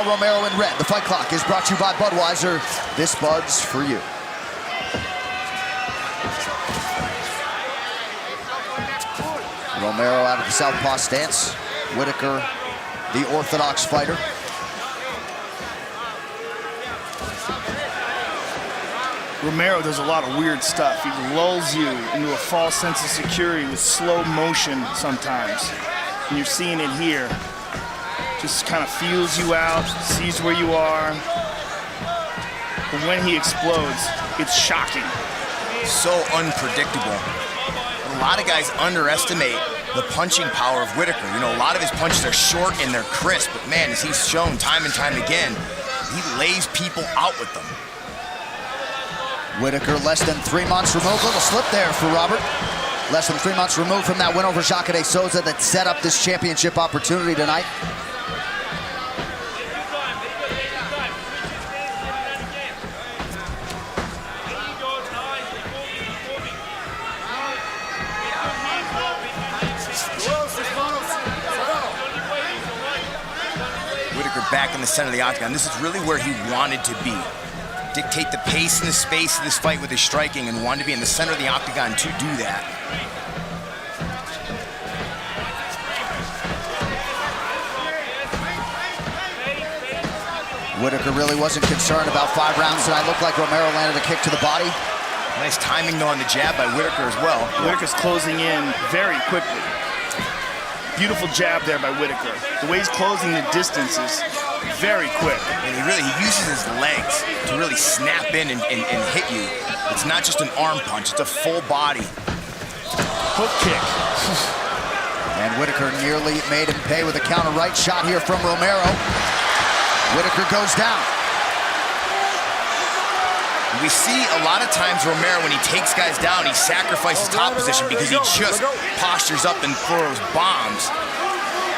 Romero in red. The fight clock is brought to you by Budweiser. This Bud's for you. Romero out of the southpaw stance. Whittaker, the orthodox fighter. Romero does a lot of weird stuff. He lulls you into a false sense of security with slow motion sometimes. And you're seeing it here. Just kind of feels you out, sees where you are. But when he explodes, it's shocking. So unpredictable. A lot of guys underestimate the punching power of Whittaker. You know, a lot of his punches are short and they're crisp, but man, as he's shown time and time again, he lays people out with them. Whittaker less than 3 months removed. Little slip there for Robert. Less than 3 months removed from that win over Jacare de Souza that set up this championship opportunity tonight. Whittaker back in the center of the octagon. This is really where he wanted to be. Dictate the pace and the space of this fight with his striking, and wanted to be in the center of the octagon to do that. Whittaker really wasn't concerned about 5 rounds tonight. Looked like Romero landed a kick to the body. Nice timing though on the jab by Whittaker as well. Whittaker's closing in very quickly. Beautiful jab there by Whittaker. The way he's closing the distance is very quick. And he uses his legs to really snap in and hit you. It's not just an arm punch, it's a full body. Hook kick. And Whittaker nearly made him pay with a counter right shot here from Romero. Whittaker goes down. We see a lot of times Romero, when he takes guys down, he sacrifices top position because he just postures up and throws bombs.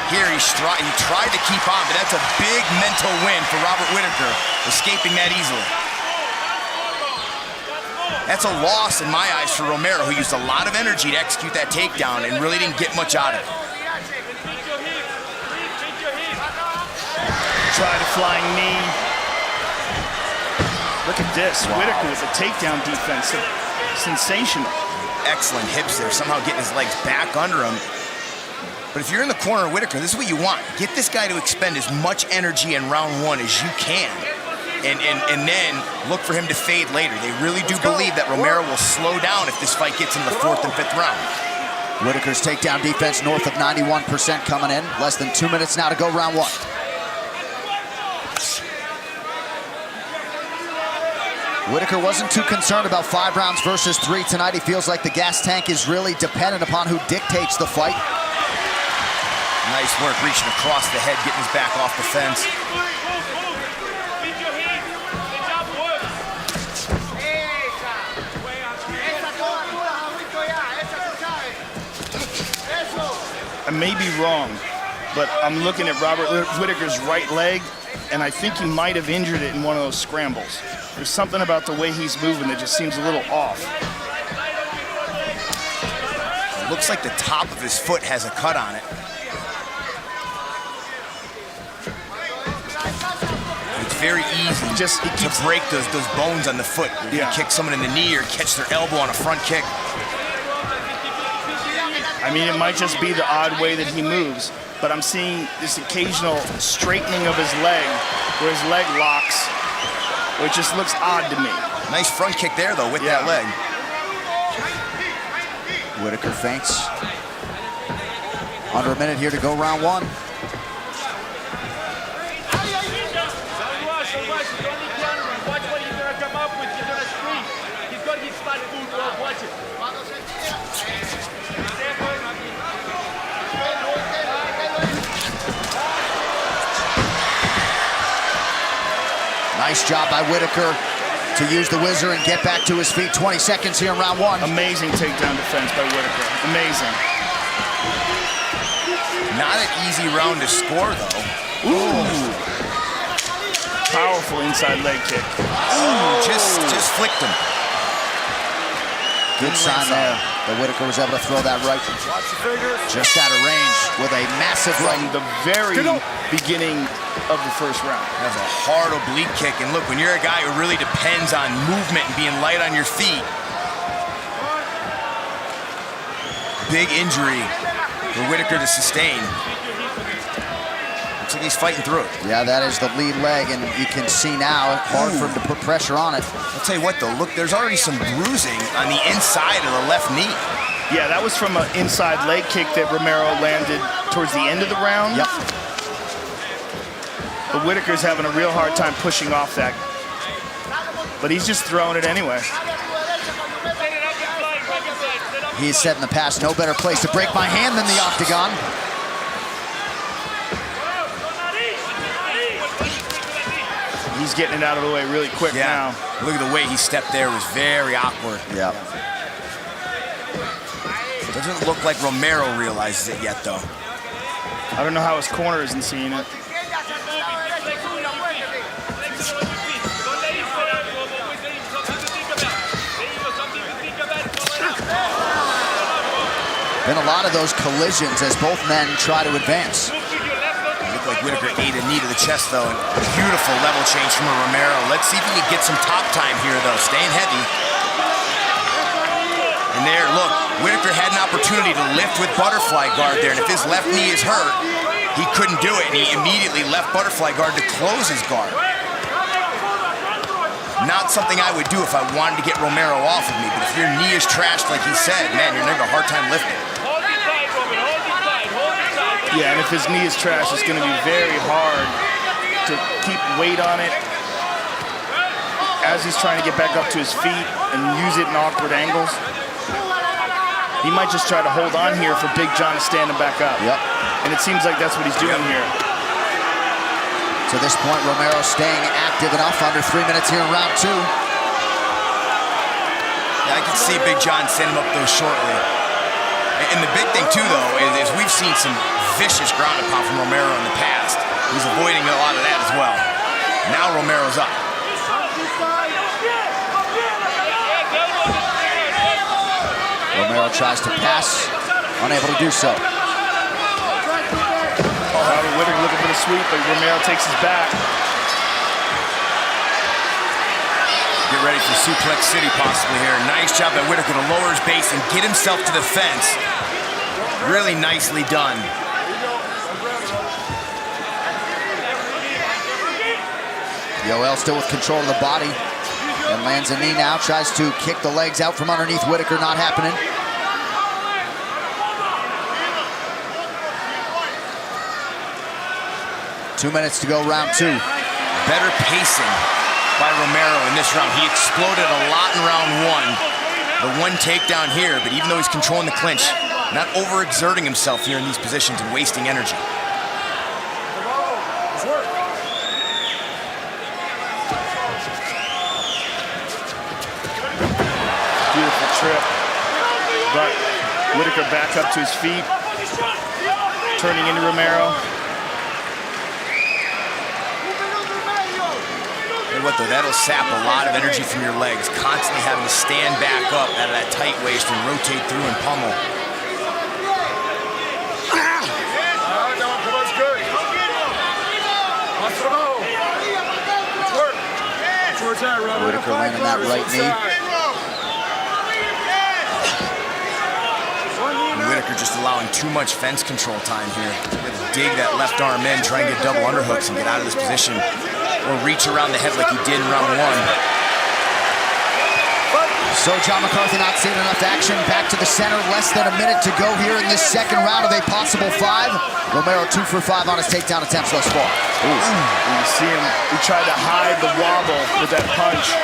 Here he tried to keep on, but that's a big mental win for Robert Whittaker, escaping that easily. That's a loss in my eyes for Romero, who used a lot of energy to execute that takedown and really didn't get much out of it. Try the flying knee. Look at this. Wow. Whittaker with a takedown defense. Sensational. Excellent hips there, somehow getting his legs back under him. But if you're in the corner of Whittaker, this is what you want. Get this guy to expend as much energy in round 1 as you can. And then look for him to fade later. They really do believe that Romero will slow down if this fight gets in the 4th and 5th round. Whittaker's takedown defense north of 91% coming in. Less than 2 minutes now to go round 1. Whittaker wasn't too concerned about 5 rounds versus 3 tonight. He feels like the gas tank is really dependent upon who dictates the fight. Nice work reaching across the head, getting his back off the fence. I may be wrong, but I'm looking at Robert Whittaker's right leg, and I think he might have injured it in one of those scrambles. There's something about the way he's moving that just seems a little off. It looks like the top of his foot has a cut on it. It's very easy to break those bones on the foot. You kick someone in the knee or catch their elbow on a front kick. I mean, it might just be the odd way that he moves, but I'm seeing this occasional straightening of his leg, where his leg locks, which just looks odd to me. Nice front kick there, though, with that leg. Whittaker feints. Under a minute here to go round 1. Nice job by Whittaker to use the whizzer and get back to his feet. 20 seconds here in round 1. Amazing takedown defense by Whittaker. Amazing. Not an easy round to score, though. Ooh. Powerful inside leg kick. Ooh, just flicked him. Good sign there that Whittaker was able to throw that right just out of range with a massive right. From the very beginning of the first round. That was a hard oblique kick. And look, when you're a guy who really depends on movement and being light on your feet, big injury for Whittaker to sustain. Looks like he's fighting through it. Yeah, that is the lead leg, and you can see now, hard for him to put pressure on it. I'll tell you what though, look, there's already some bruising on the inside of the left knee. Yeah, that was from an inside leg kick that Romero landed towards the end of the round. Yep. But Whittaker's having a real hard time pushing off that. But he's just throwing it anyway. He has said in the past, no better place to break my hand than the octagon. He's getting it out of the way really quick now. Look at the way he stepped there, was very awkward. Yeah. Doesn't look like Romero realizes it yet, though. I don't know how his corner isn't seeing it. Been a lot of those collisions as both men try to advance. Looked like Whittaker ate a knee to the chest, though. And beautiful level change from Romero. Let's see if he can get some top time here, though. Staying heavy. And there, look, Whittaker had an opportunity to lift with butterfly guard there, and if his left knee is hurt, he couldn't do it, and he immediately left butterfly guard to close his guard. Not something I would do if I wanted to get Romero off of me, but if your knee is trashed, like he said, man, you're gonna have a hard time lifting. Yeah, and if his knee is trashed, it's gonna be very hard to keep weight on it as he's trying to get back up to his feet and use it in awkward angles. He might just try to hold on here for Big John to stand him back up. Yep. And it seems like that's what he's doing here. To this point, Romero staying active enough, under 3 minutes here in round 2. Yeah, I can see Big John send him up those shortly. And the big thing, too, though, is we've seen some vicious ground and pound from Romero in the past. He's avoiding a lot of that as well. Now Romero's up. Romero tries to pass, unable to do so. Robert Whittaker looking for the sweep, but Romero takes his back. Get ready for Suplex City possibly here. Nice job by Whittaker to lower his base and get himself to the fence. Really nicely done. Yoel still with control of the body and lands a knee now, tries to kick the legs out from underneath Whittaker, not happening. Two minutes to go, round 2. Better pacing by Romero in this round. He exploded a lot in round 1. The one takedown here, but even though he's controlling the clinch, not overexerting himself here in these positions and wasting energy. Beautiful trip. But Whittaker back up to his feet, turning into Romero. What though, that'll sap a lot of energy from your legs, constantly having to stand back up out of that tight waist and rotate through and pummel. Whittaker landing that right knee. And Whittaker just allowing too much fence control time here. Got to dig that left arm in, try and get double underhooks and get out of this position. Or reach around the head like he did in round 1. So John McCarthy not seeing enough action. Back to the center, less than a minute to go here in this second round of a possible 5. Romero 2 for 5 on his takedown attempts thus far. You see him, he tried to hide the wobble with that punch.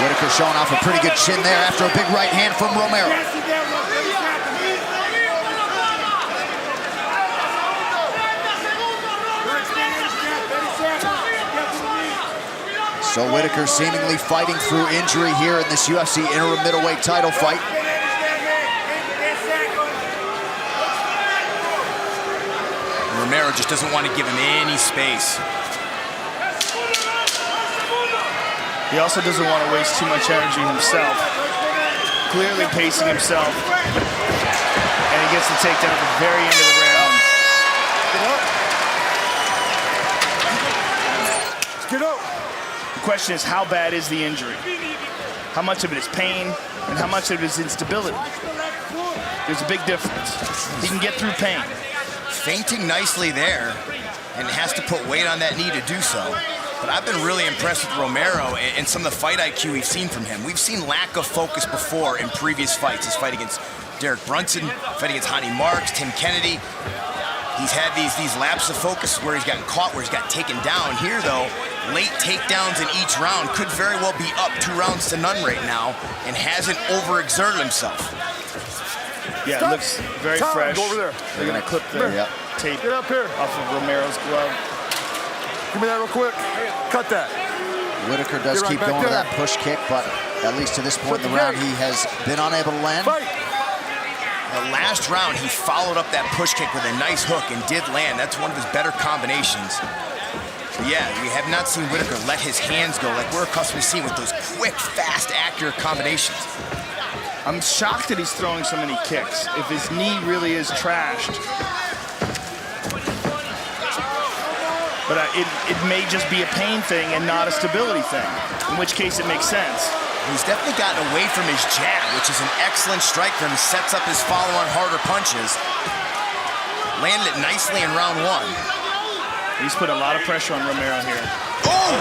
Whittaker showing off a pretty good chin there after a big right hand from Romero. So Whittaker seemingly fighting through injury here in this UFC interim middleweight title fight. Romero just doesn't want to give him any space. He also doesn't want to waste too much energy himself. Clearly pacing himself. And he gets the takedown at the very end of the round. question is, how bad is the injury? How much of it is pain, and how much of it is instability? There's a big difference. He can get through pain. Feinting nicely there, and has to put weight on that knee to do so. But I've been really impressed with Romero and some of the fight IQ we've seen from him. We've seen lack of focus before in previous fights. His fight against Derek Brunson, fight against Hani Marks, Tim Kennedy. He's had these lapses of focus where he's gotten caught, where he's got taken down. Here, though, late takedowns in each round, could very well be up 2 rounds to none right now, and hasn't overexerted himself. Yeah, it looks very fresh. Go over there. They're gonna clip the tape Get up here. off of Romero's glove. Give me that real quick. Cut that. Whittaker does Get right keep back going to there. that push kick, but at least to this point in the Shut the round, gate. he has been unable to land. Fight. The last round, he followed up that push kick with a nice hook and did land. That's one of his better combinations. But yeah, we have not seen Whittaker let his hands go like we're accustomed to seeing with those quick, fast, accurate combinations. I'm shocked that he's throwing so many kicks. If his knee really is trashed. But it may just be a pain thing and not a stability thing, in which case it makes sense. He's definitely gotten away from his jab, which is an excellent strike for him. He sets up his follow-on harder punches. Landed it nicely in round 1. He's put a lot of pressure on Romero here. Oh!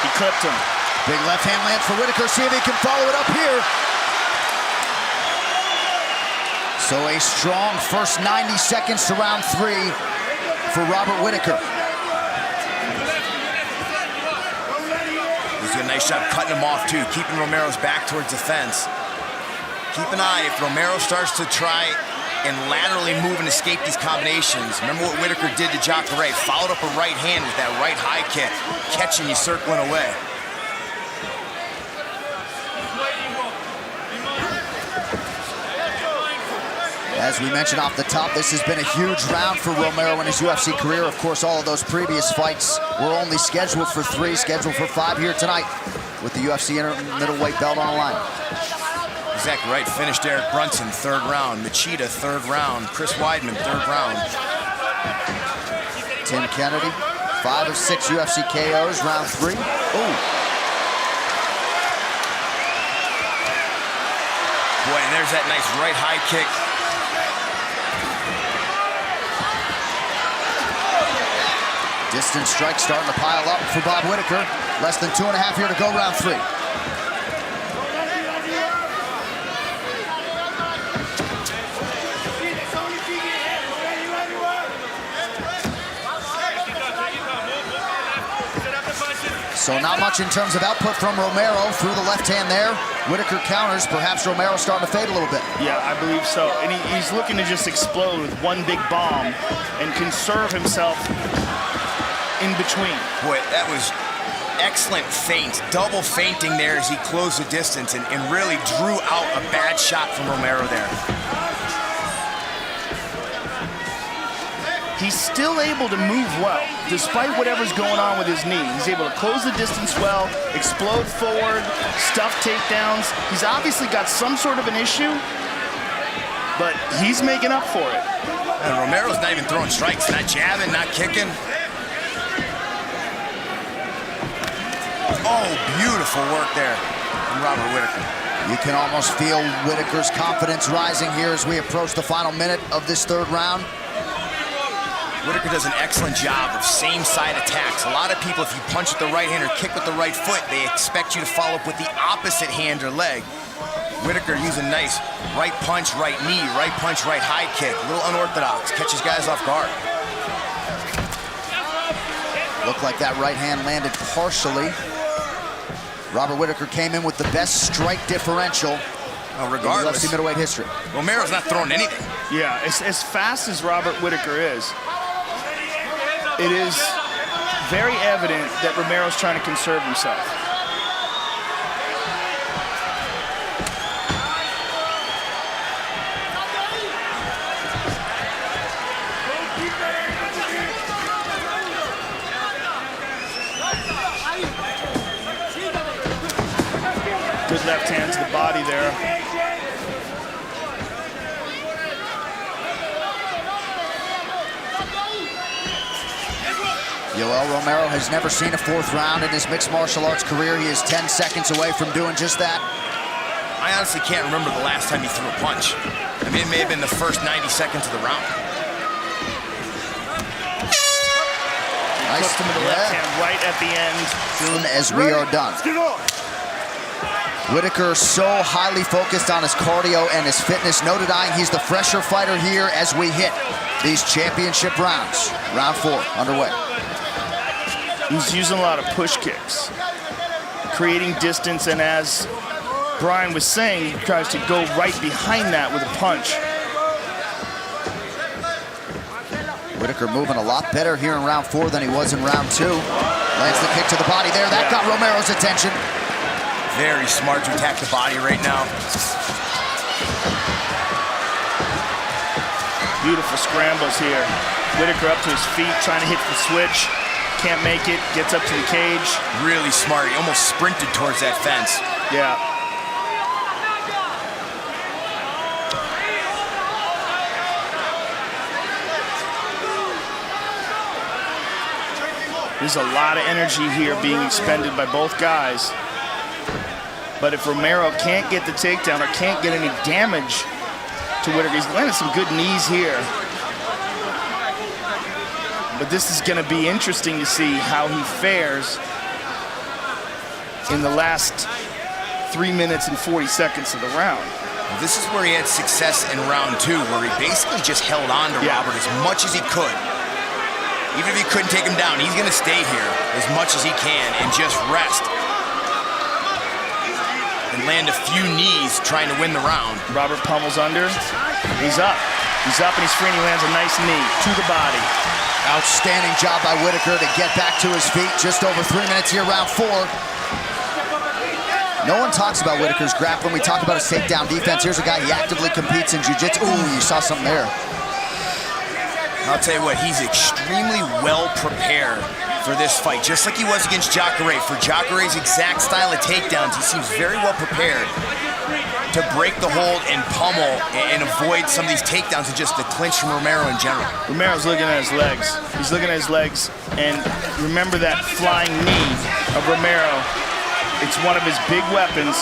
He clipped him. Big left hand lands for Whittaker. See if he can follow it up here. So a strong first 90 seconds to round 3 for Robert Whittaker. He's doing a nice job cutting him off, too, keeping Romero's back towards the fence. Keep an eye if Romero starts to try and laterally move and escape these combinations. Remember what Whittaker did to Jacare. Followed up a right hand with that right high kick, catching you circling away. As we mentioned off the top, this has been a huge round for Romero in his UFC career. Of course, all of those previous fights were only scheduled for 3, scheduled for 5 here tonight with the UFC middleweight belt on the line. Exactly right. Finished Derek Brunson, 3rd round. Machida, 3rd round. Chris Weidman, 3rd round. Tim Kennedy, 5 of 6 UFC KOs, round 3. Ooh. Boy, and there's that nice right high kick. Distance strike starting to pile up for Bob Whittaker. Less than 2.5 here to go, round 3. So not much in terms of output from Romero through the left hand there. Whittaker counters. Perhaps Romero starting to fade a little bit. Yeah, I believe so. And he's looking to just explode with one big bomb and conserve himself in between. Boy, that was excellent feint. Double feinting there as he closed the distance and really drew out a bad shot from Romero there. He's still able to move well, despite whatever's going on with his knee. He's able to close the distance well, explode forward, stuff takedowns. He's obviously got some sort of an issue, but he's making up for it. And Romero's not even throwing strikes, not jabbing, not kicking. Oh, beautiful work there from Robert Whittaker. You can almost feel Whittaker's confidence rising here as we approach the final minute of this 3rd round. Whittaker does an excellent job of same-side attacks. A lot of people, if you punch with the right hand or kick with the right foot, they expect you to follow up with the opposite hand or leg. Whittaker using nice right punch, right knee, right punch, right high kick. A little unorthodox, catches guys off guard. Looked like that right hand landed partially. Robert Whittaker came in with the best strike differential Regardless, in UFC middleweight history. Romero's not throwing anything. Yeah, as fast as Robert Whittaker is, it is very evident that Romero's trying to conserve himself. Good left hand to the body there. Yoel Romero has never seen a 4th round in his mixed martial arts career. He is 10 seconds away from doing just that. I honestly can't remember the last time he threw a punch. I mean, it may have been the first 90 seconds of the round. Nice. Him with the left hand right at the end. Soon as we are done. Whittaker so highly focused on his cardio and his fitness. No denying he's the fresher fighter here as we hit these championship rounds. Round 4 underway. He's using a lot of push kicks, creating distance, and as Brian was saying, he tries to go right behind that with a punch. Whittaker moving a lot better here in round 4 than he was in round 2. Lands the kick to the body there. That got Romero's attention. Very smart to attack the body right now. Beautiful scrambles here. Whittaker up to his feet, trying to hit the switch. Can't make it, gets up to the cage. Really smart, he almost sprinted towards that fence. Yeah. There's a lot of energy here being expended by both guys. But if Romero can't get the takedown or can't get any damage to Whittaker, he's landed some good knees here. But this is going to be interesting to see how he fares in the last 3 minutes and 40 seconds of the round. Well, this is where he had success in round 2, where he basically just held on to Robert as much as he could. Even if he couldn't take him down, he's going to stay here as much as he can and just rest. And land a few knees trying to win the round. Robert pummels under. He's up. He's up and he's free and he lands a nice knee to the body. Outstanding job by Whittaker to get back to his feet. Just over 3 minutes here, round 4. No one talks about Whittaker's grappling. We talk about his takedown defense. Here's a guy, he actively competes in jiu-jitsu. Ooh, you saw something there. I'll tell you what, he's extremely well prepared for this fight, just like he was against Jacare. For Jacare's exact style of takedowns, he seems very well prepared to break the hold and pummel and avoid some of these takedowns and just the clinch from Romero in general. Romero's looking at his legs. He's looking at his legs, and remember that flying knee of Romero. It's one of his big weapons.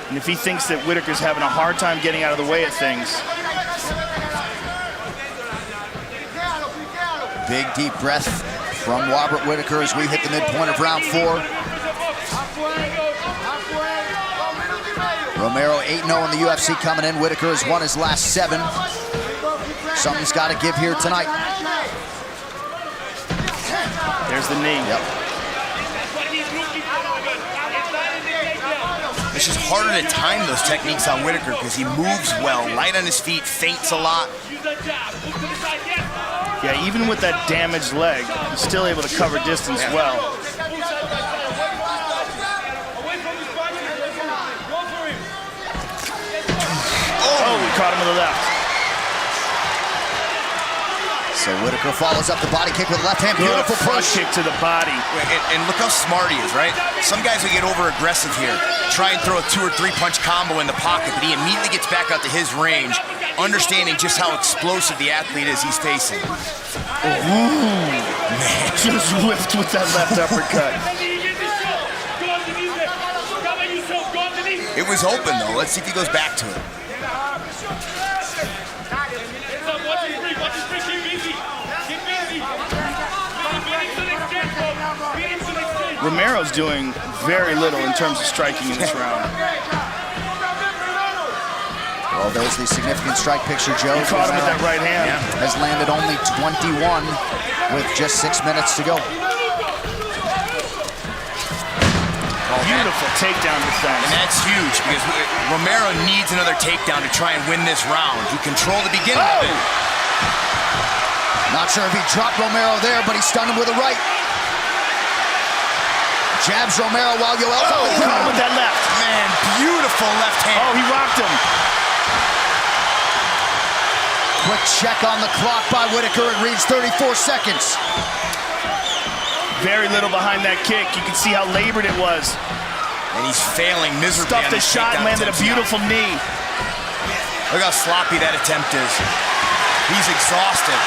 And if he thinks that Whittaker's having a hard time getting out of the way of things. Big deep breath from Robert Whittaker as we hit the midpoint of round 4. Romero 8-0 in the UFC coming in. Whittaker has won his last 7. Something's got to give here tonight. There's the knee. Yep. It's just harder to time those techniques on Whittaker because he moves well, light on his feet, feints a lot. Yeah, even with that damaged leg, he's still able to cover distance well. Oh, he caught him with the left. So Whittaker follows up the body kick with left hand. Beautiful push. Kick to the body. And look how smart he is, right? Some guys will get over aggressive here, try and throw a 2 or 3 punch combo in the pocket, but he immediately gets back out to his range, understanding just how explosive the athlete is he's facing. Ooh, man, just whipped with that left uppercut. It was open though. Let's see if he goes back to it. Romero's doing very little in terms of striking in this round. Well, there's the significant strike picture, Joe. He caught him with that right hand. Yeah. Has landed only 21 with just 6 minutes to go. Beautiful takedown defense. And that's huge because Romero needs another takedown to try and win this round. He controlled the beginning of it. Not sure if he dropped Romero there, but he stunned him with a right. Jabs Romero while Yoel caught him with that left. Man, beautiful left hand. Oh, he rocked him. Quick check on the clock by Whittaker. It reads 34 seconds. Very little behind that kick. You can see how labored it was. And he's failing miserably. Stuffed the shot and landed a beautiful knee. Look how sloppy that attempt is. He's exhausted.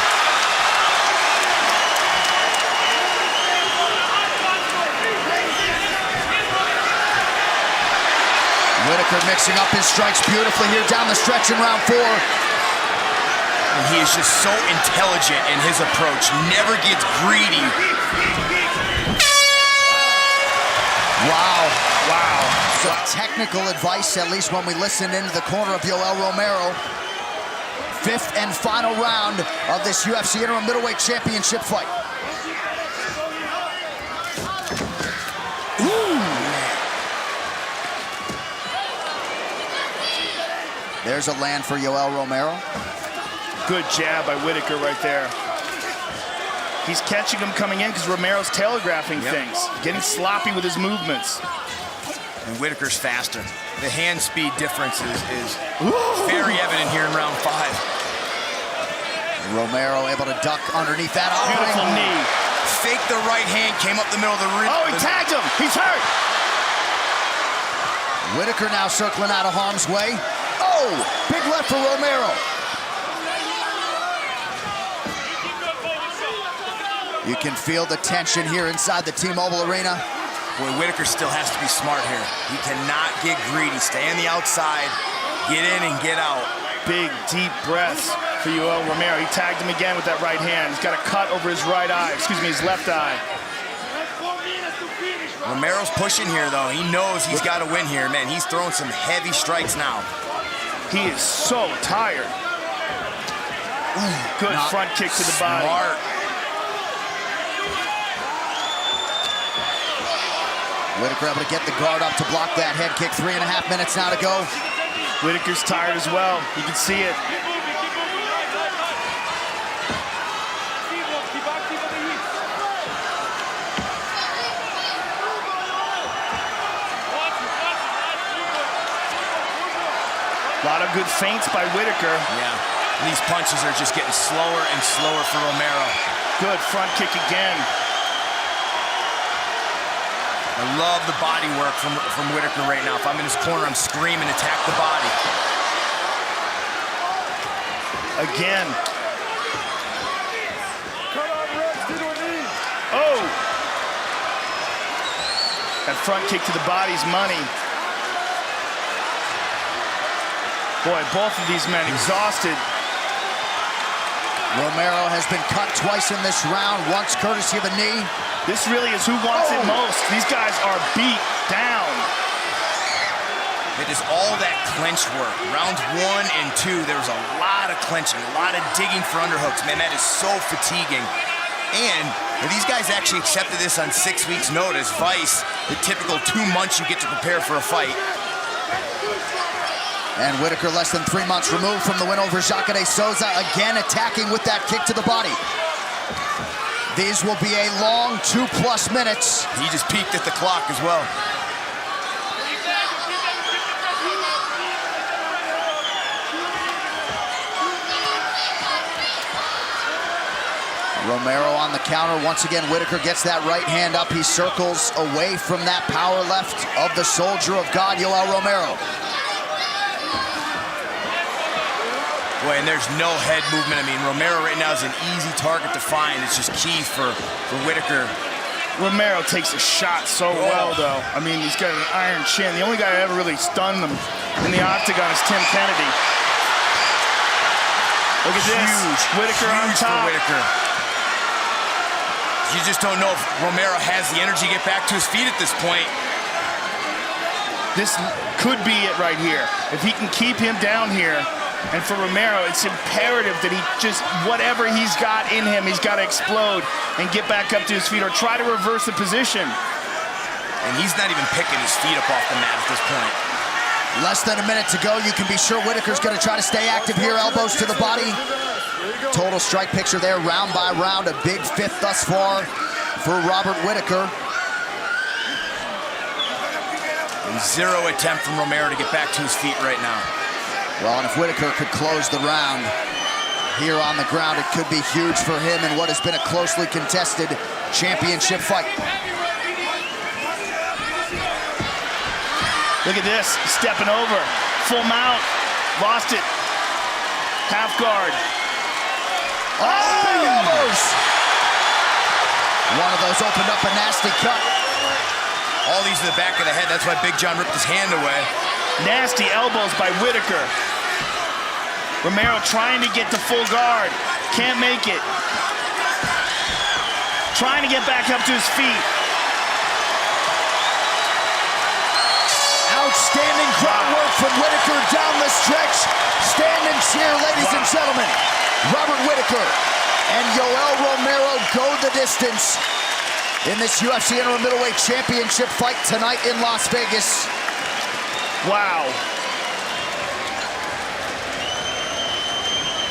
Whittaker mixing up his strikes beautifully here down the stretch in round 4. And he is just so intelligent in his approach, never gets greedy. Wow. Wow. Some technical advice, at least when we listen into the corner of Yoel Romero. 5th and final round of this UFC interim middleweight championship fight. There's a land for Yoel Romero. Good jab by Whittaker right there. He's catching him coming in because Romero's telegraphing things, getting sloppy with his movements. And Whittaker's faster. The hand speed difference is very evident here in round 5. Romero able to duck underneath that. Beautiful knee. Faked the right hand, came up the middle of the ring. Oh, he tagged him. He's hurt. Whittaker now circling out of harm's way. Oh, big left for Romero. You can feel the tension here inside the T-Mobile Arena. Boy, Whittaker still has to be smart here. He cannot get greedy. Stay on the outside, get in and get out. Big, deep breaths for Yoel Romero. He tagged him again with that right hand. He's got a cut over his right eye, his left eye. Romero's pushing here, though. He knows he's got to win here. Man, he's throwing some heavy strikes now. He is so tired. Good front kick to the body. Smart. Whittaker able to get the guard up to block that head kick. 3.5 minutes now to go. Whittaker's tired as well. You can see it. A lot of good feints by Whittaker. Yeah. These punches are just getting slower and slower for Romero. Good front kick again. I love the body work from Whittaker right now. If I'm in his corner, I'm screaming, attack the body. Again. Oh! That front kick to the body's money. Boy, both of these men exhausted. Romero has been cut twice in this round, once courtesy of a knee. This really is who wants it most. These guys are beat down. It is all that clinch work. Rounds 1 and 2, there was a lot of clinching, a lot of digging for underhooks. Man, that is so fatiguing. And these guys actually accepted this on 6 weeks' notice. Vice, the typical 2 months you get to prepare for a fight. And Whittaker less than 3 months removed from the win over Jacare de Souza, again attacking with that kick to the body. These will be a long 2+ minutes. He just peeked at the clock as well. Romero on the counter. Once again, Whittaker gets that right hand up. He circles away from that power left of the soldier of God, Yoel Romero. Boy, and there's no head movement. I mean, Romero right now is an easy target to find. It's just key for Whittaker. Romero takes a shot so well, though. I mean, he's got an iron chin. The only guy that ever really stunned him in the octagon is Tim Kennedy. Look at this. Huge. Whittaker on top. For Whittaker. You just don't know if Romero has the energy to get back to his feet at this point. This could be it right here. If he can keep him down here. And for Romero, it's imperative that he just, whatever he's got in him, he's got to explode and get back up to his feet or try to reverse the position. And he's not even picking his feet up off the mat at this point. Less than a minute to go. You can be sure Whittaker's going to try to stay active here. Elbows to the body. Total strike picture there, round by round. A big 5th thus far for Robert Whittaker. And 0 attempt from Romero to get back to his feet right now. Well, and if Whittaker could close the round here on the ground, it could be huge for him in what has been a closely contested championship fight. Look at this, stepping over, full mount, lost it, half guard. Oh, big elbows! One of those opened up a nasty cut. All these to the back of the head. That's why Big John ripped his hand away. Nasty elbows by Whittaker. Romero trying to get to full guard. Can't make it. Trying to get back up to his feet. Outstanding groundwork from Whittaker down the stretch. Stand and cheer, ladies and gentlemen. Robert Whittaker and Yoel Romero go the distance in this UFC Interim Middleweight Championship fight tonight in Las Vegas. Wow.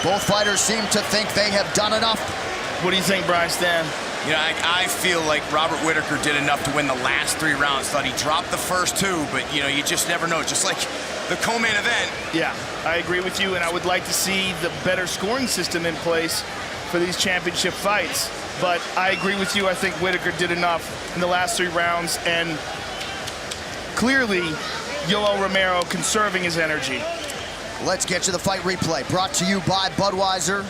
Both fighters seem to think they have done enough. What do you think, Brian Stan? You know, I feel like Robert Whittaker did enough to win the last 3 rounds. Thought he dropped the first 2, but you know, you just never know. Just like the co-main event. Yeah, I agree with you, and I would like to see the better scoring system in place for these championship fights. But I agree with you. I think Whittaker did enough in the last 3 rounds, and clearly Yoel Romero conserving his energy. Let's get to the fight replay, brought to you by Budweiser.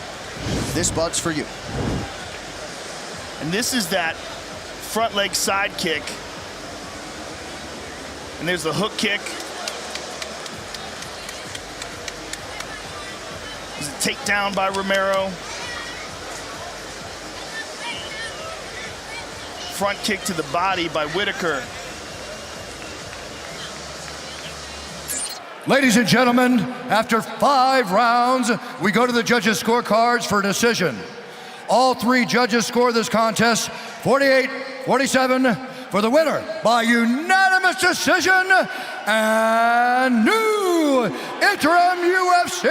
This Bud's for you. And this is that front leg side kick. And there's the hook kick. There's a takedown by Romero. Front kick to the body by Whittaker. Ladies and gentlemen, after 5 rounds, we go to the judges' scorecards for a decision. All 3 judges score this contest 48-47 for the winner by unanimous decision and new interim UFC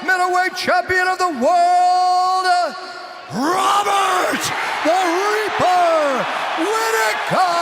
middleweight champion of the world, Robert the Reaper Whittaker.